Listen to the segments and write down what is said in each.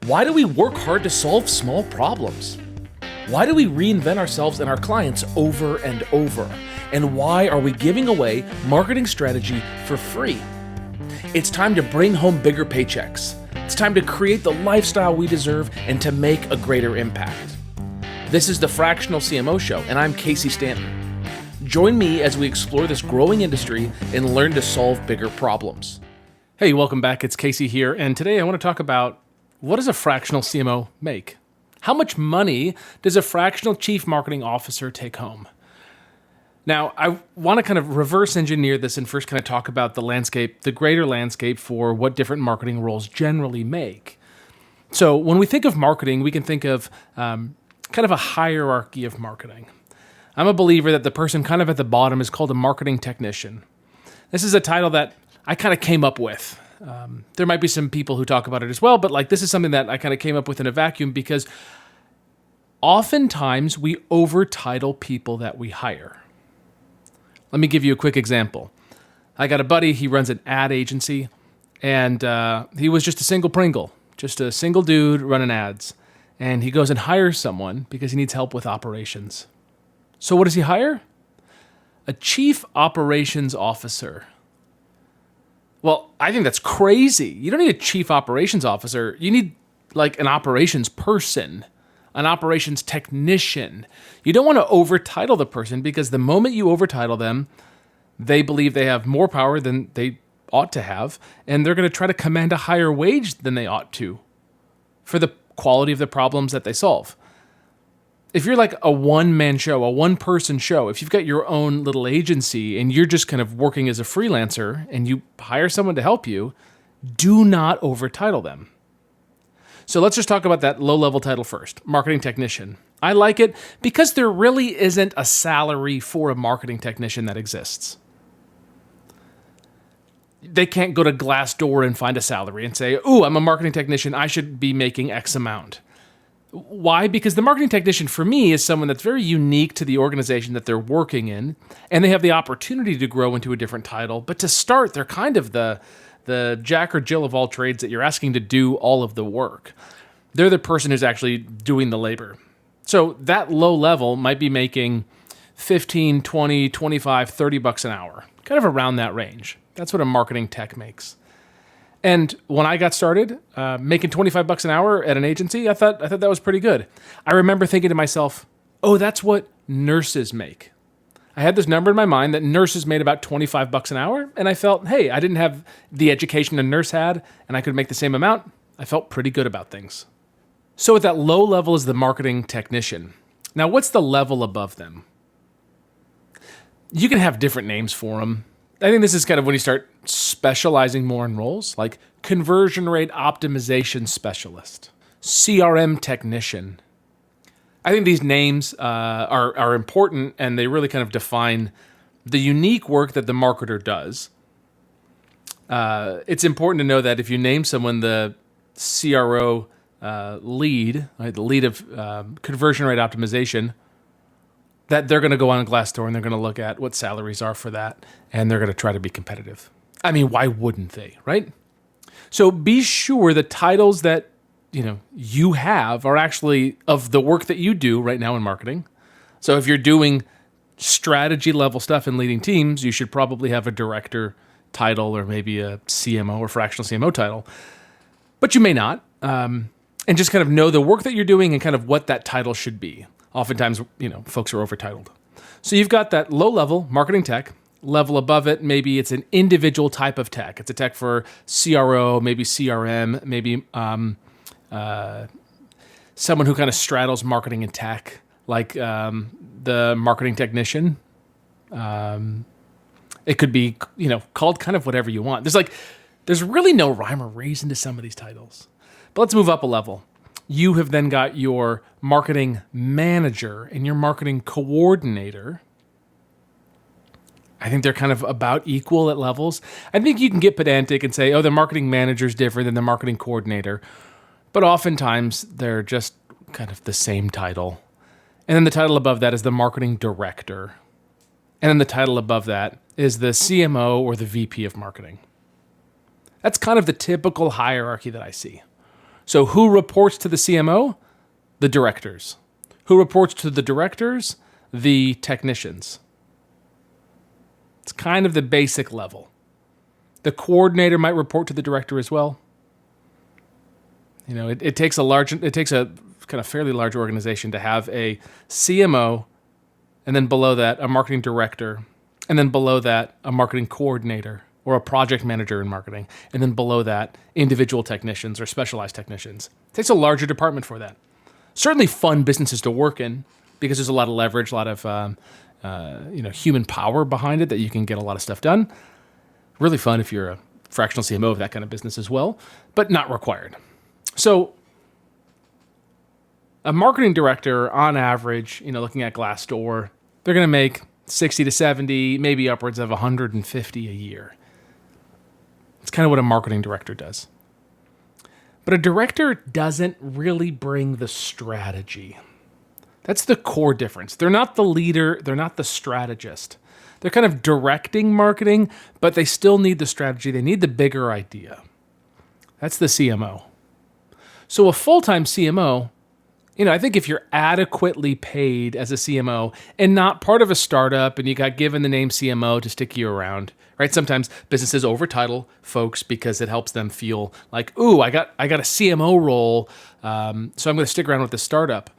Why do we work hard to solve small problems? Why do we reinvent ourselves and our clients over and over? And why are we giving away marketing strategy for free? It's time to bring home bigger paychecks. It's time to create the lifestyle we deserve and to make a greater impact. This is the Fractional CMO Show, and I'm Casey Stanton. Join me as we explore this growing industry and learn to solve bigger problems. Hey, welcome back. It's Casey here, and today I want to talk about what does a fractional CMO make? How much money does a fractional chief marketing officer take home? Now, I want to kind of reverse engineer this and first kind of talk about the landscape, the greater landscape for what different marketing roles generally make. So when we think of marketing, we can think of kind of a hierarchy of marketing. I'm a believer that the person kind of at the bottom is called a marketing technician. This is a title that I kind of came up with. There might be some people who talk about it as well, but this is something that I kind of came up with in a vacuum because oftentimes we overtitle people that we hire. Let me give you a quick example. I got a buddy, he runs an ad agency, and he was just a single Pringle, just a single dude running ads. And he goes and hires someone because he needs help with operations. So what does he hire? A chief operations officer. Well, I think that's crazy. You don't need a chief operations officer. You need an operations person, an operations technician. You don't want to overtitle the person because the moment you overtitle them, they believe they have more power than they ought to have, and they're going to try to command a higher wage than they ought to for the quality of the problems that they solve. If you're like a one-man show, a one-person show, if you've got your own little agency and you're just kind of working as a freelancer and you hire someone to help you, do not overtitle them. So let's just talk about that low-level title first, marketing technician. I like it because there really isn't a salary for a marketing technician that exists. They can't go to Glassdoor and find a salary and say, "Ooh, I'm a marketing technician, I should be making X amount." Why? Because the marketing technician for me is someone that's very unique to the organization that they're working in, and they have the opportunity to grow into a different title. But to start, they're kind of the Jack or Jill of all trades that you're asking to do all of the work. They're the person who's actually doing the labor. So that low level might be making 15, 20, 25, 30 bucks an hour, kind of around that range. That's what a marketing tech makes. And when I got started making 25 bucks an hour at an agency, I thought that was pretty good. I remember thinking to myself, oh, that's what nurses make. I had this number in my mind that nurses made about 25 bucks an hour, and I felt, hey, I didn't have the education a nurse had, and I could make the same amount. I felt pretty good about things. So at that low level is the marketing technician. Now, what's the level above them? You can have different names for them. I think this is kind of when you start specializing more in roles, like conversion rate optimization specialist, CRM technician. I think these names are important, and they really kind of define the unique work that the marketer does. It's important to know that if you name someone the CRO lead, right, the lead of conversion rate optimization, that they're going to go on Glassdoor and they're going to look at what salaries are for that, and they're going to try to be competitive. I mean, why wouldn't they, right? So be sure the titles that you have are actually of the work that you do right now in marketing. So if you're doing strategy level stuff and leading teams, you should probably have a director title or maybe a CMO or fractional CMO title. But you may not. And just kind of know the work that you're doing and kind of what that title should be. Oftentimes, folks are overtitled. So you've got that low-level marketing tech. Level above it, maybe it's an individual type of tech. It's a tech for CRO, maybe CRM, maybe someone who kind of straddles marketing and tech, like the marketing technician. It could be, called kind of whatever you want. There's really no rhyme or reason to some of these titles. But let's move up a level. You have then got your marketing manager and your marketing coordinator. I think they're kind of about equal at levels. I think you can get pedantic and say, oh, the marketing manager is different than the marketing coordinator. But oftentimes, they're just kind of the same title. And then the title above that is the marketing director. And then the title above that is the CMO or the VP of marketing. That's kind of the typical hierarchy that I see. So who reports to the CMO? The directors. Who reports to the directors? The technicians. It's kind of the basic level. The coordinator might report to the director as well. It takes a kind of fairly large organization to have a CMO, and then below that, a marketing director, and then below that, a marketing coordinator or a project manager in marketing, and then below that, individual technicians or specialized technicians. It takes a larger department for that. Certainly fun businesses to work in because there's a lot of leverage, a lot of human power behind it that you can get a lot of stuff done. Really fun if you're a fractional CMO of that kind of business as well, but not required. So a marketing director, on average, looking at Glassdoor, they're going to make 60 to 70, maybe upwards of 150 a year. It's kind of what a marketing director does. But a director doesn't really bring the strategy. That's the core difference. They're not the leader. They're not the strategist. They're kind of directing marketing, but they still need the strategy. They need the bigger idea. That's the CMO. So a full-time CMO, I think if you're adequately paid as a CMO and not part of a startup and you got given the name CMO to stick you around, right? Sometimes businesses overtitle folks because it helps them feel like, ooh, I got a CMO role, so I'm going to stick around with the startup.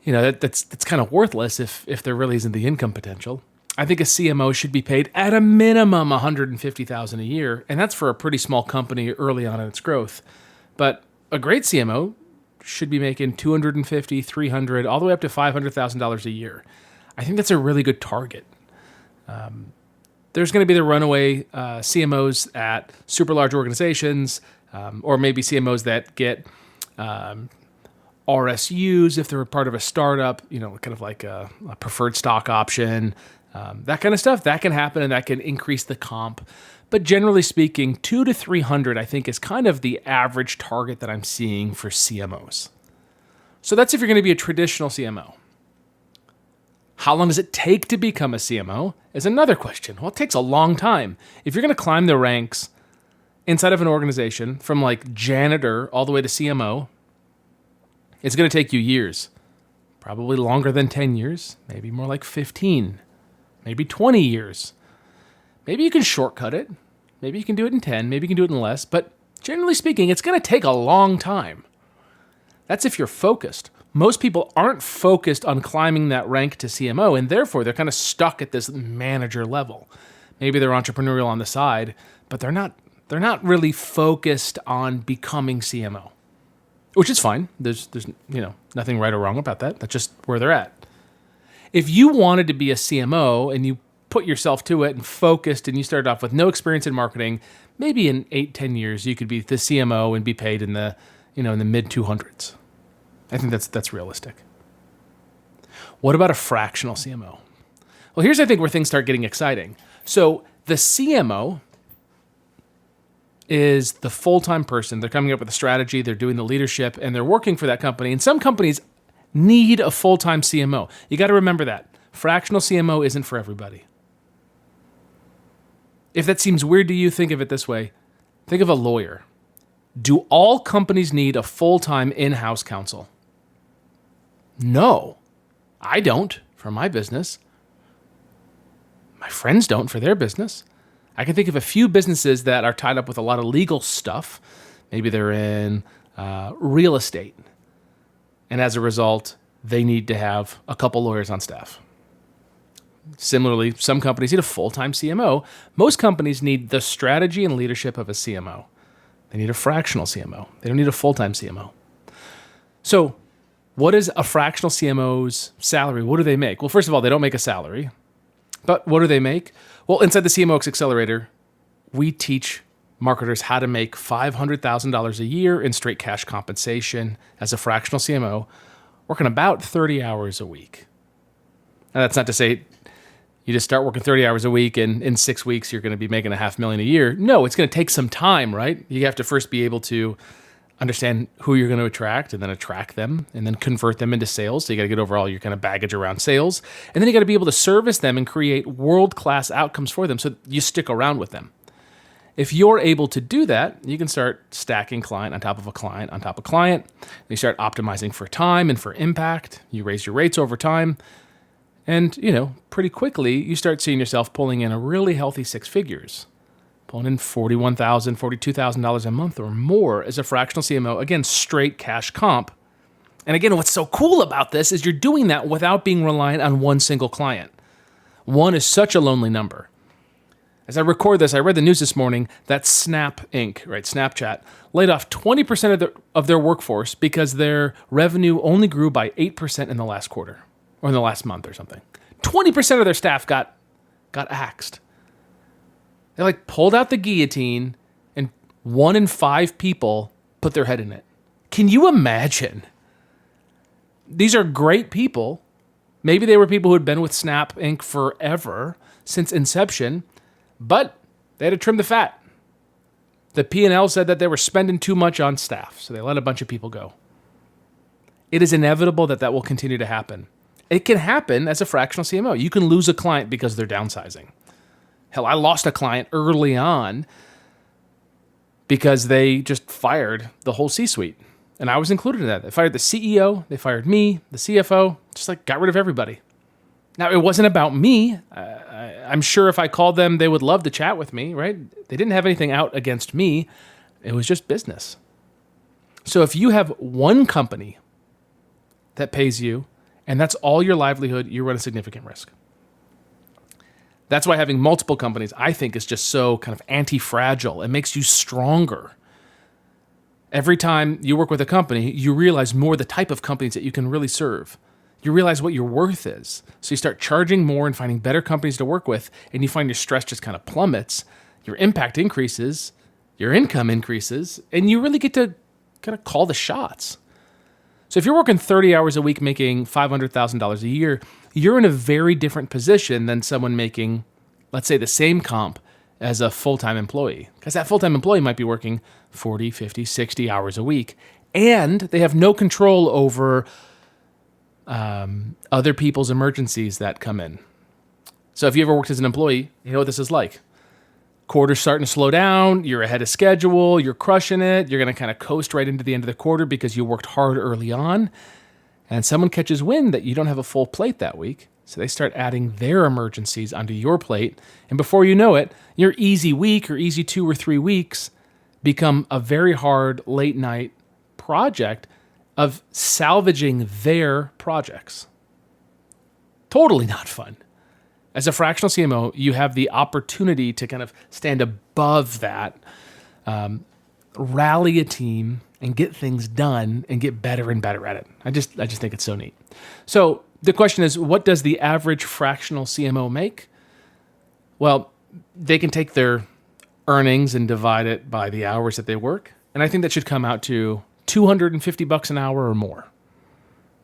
That's kind of worthless if there really isn't the income potential. I think a CMO should be paid at a minimum $150,000 a year, and that's for a pretty small company early on in its growth. But a great CMO should be making $250,000, $300,000, all the way up to $500,000 a year. I think that's a really good target. There's going to be the runaway CMOs at super large organizations, or maybe CMOs that get RSUs if they're a part of a startup, kind of like a preferred stock option, that kind of stuff. That can happen and that can increase the comp. But generally speaking, 200 to 300, I think, is kind of the average target that I'm seeing for CMOs. So that's if you're going to be a traditional CMO. How long does it take to become a CMO is another question. Well, it takes a long time. If you're going to climb the ranks inside of an organization from like janitor all the way to CMO, it's going to take you years. Probably longer than 10 years, maybe more like 15, maybe 20 years. Maybe you can shortcut it. Maybe you can do it in 10. Maybe you can do it in less. But generally speaking, it's going to take a long time. That's if you're focused. Most people aren't focused on climbing that rank to CMO, and therefore they're kind of stuck at this manager level. Maybe they're entrepreneurial on the side, but they're not really focused on becoming CMO, which is fine. There's nothing right or wrong about that. That's just where they're at. If you wanted to be a CMO and you put yourself to it and focused and you started off with no experience in marketing, maybe in 8-10 years you could be the CMO and be paid in the mid 200s. I think that's realistic. What about a fractional CMO? Well, here's I think where things start getting exciting. So the CMO is the full-time person. They're coming up with a strategy, they're doing the leadership, and they're working for that company. And some companies need a full-time CMO. You got to remember that. Fractional CMO isn't for everybody. If that seems weird to you, think of it this way. Think of a lawyer. Do all companies need a full-time in-house counsel? No, I don't for my business. My friends don't for their business. I can think of a few businesses that are tied up with a lot of legal stuff. Maybe they're in real estate. And as a result, they need to have a couple lawyers on staff. Similarly, some companies need a full-time CMO. Most companies need the strategy and leadership of a CMO. They need a fractional CMO. They don't need a full-time CMO. So what is a fractional CMO's salary? What do they make? Well, first of all, they don't make a salary. But what do they make? Well, inside the CMOx Accelerator, we teach marketers how to make $500,000 a year in straight cash compensation as a fractional CMO, working about 30 hours a week. Now, that's not to say you just start working 30 hours a week and in 6 weeks you're going to be making $500,000 a year. No, it's going to take some time, right? You have to first be able to understand who you're going to attract and then attract them and then convert them into sales. So you got to get over all your kind of baggage around sales. And then you got to be able to service them and create world-class outcomes for them so you stick around with them. If you're able to do that, you can start stacking client on top of a client on top of client. You start optimizing for time and for impact. You raise your rates over time. And, pretty quickly, you start seeing yourself pulling in a really healthy six figures, pulling in $41,000, $42,000 a month or more as a fractional CMO. Again, straight cash comp. And again, what's so cool about this is you're doing that without being reliant on one single client. One is such a lonely number. As I record this, I read the news this morning that Snap Inc., right, Snapchat, laid off 20% of their workforce because their revenue only grew by 8% in the last quarter, or in the last month or something. 20% of their staff got axed. They pulled out the guillotine, and 1 in 5 people put their head in it. Can you imagine? These are great people. Maybe they were people who had been with Snap Inc. forever, since inception, but they had to trim the fat. The P&L said that they were spending too much on staff, so they let a bunch of people go. It is inevitable that will continue to happen. It can happen as a fractional CMO. You can lose a client because they're downsizing. Hell, I lost a client early on because they just fired the whole C-suite. And I was included in that. They fired the CEO, they fired me, the CFO, just got rid of everybody. Now, it wasn't about me. I'm sure if I called them, they would love to chat with me, right? They didn't have anything out against me. It was just business. So if you have one company that pays you, and that's all your livelihood, you run a significant risk. That's why having multiple companies, I think, is just so kind of anti-fragile. It makes you stronger. Every time you work with a company, you realize more the type of companies that you can really serve. You realize what your worth is. So you start charging more and finding better companies to work with, and you find your stress just kind of plummets, your impact increases, your income increases, and you really get to kind of call the shots. So if you're working 30 hours a week making $500,000 a year, you're in a very different position than someone making, let's say, the same comp as a full-time employee. Because that full-time employee might be working 40, 50, 60 hours a week, and they have no control over other people's emergencies that come in. So if you ever worked as an employee, you know what this is like. Quarter's starting to slow down, you're ahead of schedule, you're crushing it, you're going to kind of coast right into the end of the quarter because you worked hard early on, and someone catches wind that you don't have a full plate that week, so they start adding their emergencies onto your plate, and before you know it, your easy week or easy 2 or 3 weeks become a very hard late night project of salvaging their projects. Totally not fun. As a fractional CMO, you have the opportunity to kind of stand above that, rally a team, and get things done and get better and better at it. I just think it's so neat. So the question is, what does the average fractional CMO make? Well, they can take their earnings and divide it by the hours that they work, and I think that should come out to $250 an hour or more.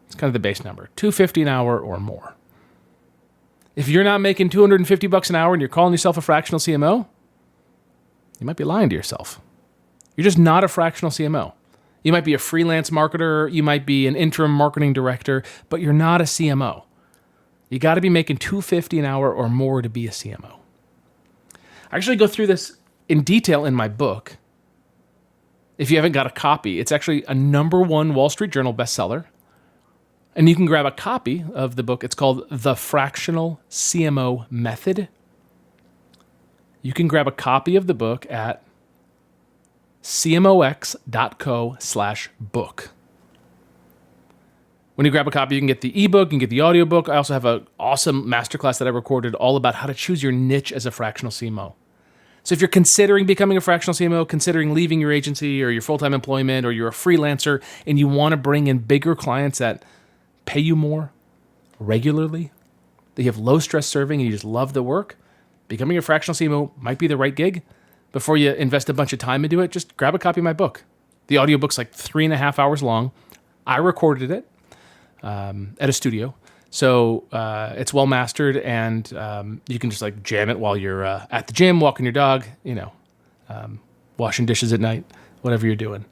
It's kind of the base number, $250 an hour or more. If you're not making $250 an hour and you're calling yourself a fractional CMO, you might be lying to yourself. You're just not a fractional CMO. You might be a freelance marketer, you might be an interim marketing director, but you're not a CMO. You got to be making $250 an hour or more to be a CMO. I actually go through this in detail in my book. If you haven't got a copy, it's actually a #1 Wall Street Journal bestseller. And you can grab a copy of the book. It's called The Fractional CMO Method. You can grab a copy of the book at cmox.co/book. When you grab a copy, you can get the ebook, you can get the audiobook. I also have an awesome masterclass that I recorded all about how to choose your niche as a fractional CMO. So if you're considering becoming a fractional CMO, considering leaving your agency or your full-time employment, or you're a freelancer and you want to bring in bigger clients that pay you more regularly, that you have low stress serving and you just love the work, becoming a fractional CMO might be the right gig. Before you invest a bunch of time into it, just grab a copy of my book. The audiobook's 3.5 hours long. I recorded it at a studio. So it's well mastered, and you can just jam it while you're at the gym, walking your dog, washing dishes at night, whatever you're doing,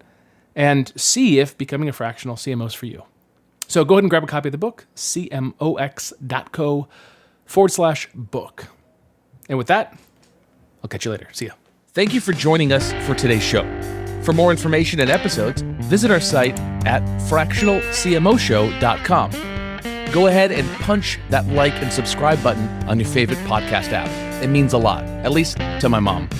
and see if becoming a fractional CMO is for you. So go ahead and grab a copy of the book, cmox.co/book. And with that, I'll catch you later. See ya. Thank you for joining us for today's show. For more information and episodes, visit our site at fractionalcmoshow.com. Go ahead and punch that like and subscribe button on your favorite podcast app. It means a lot, at least to my mom.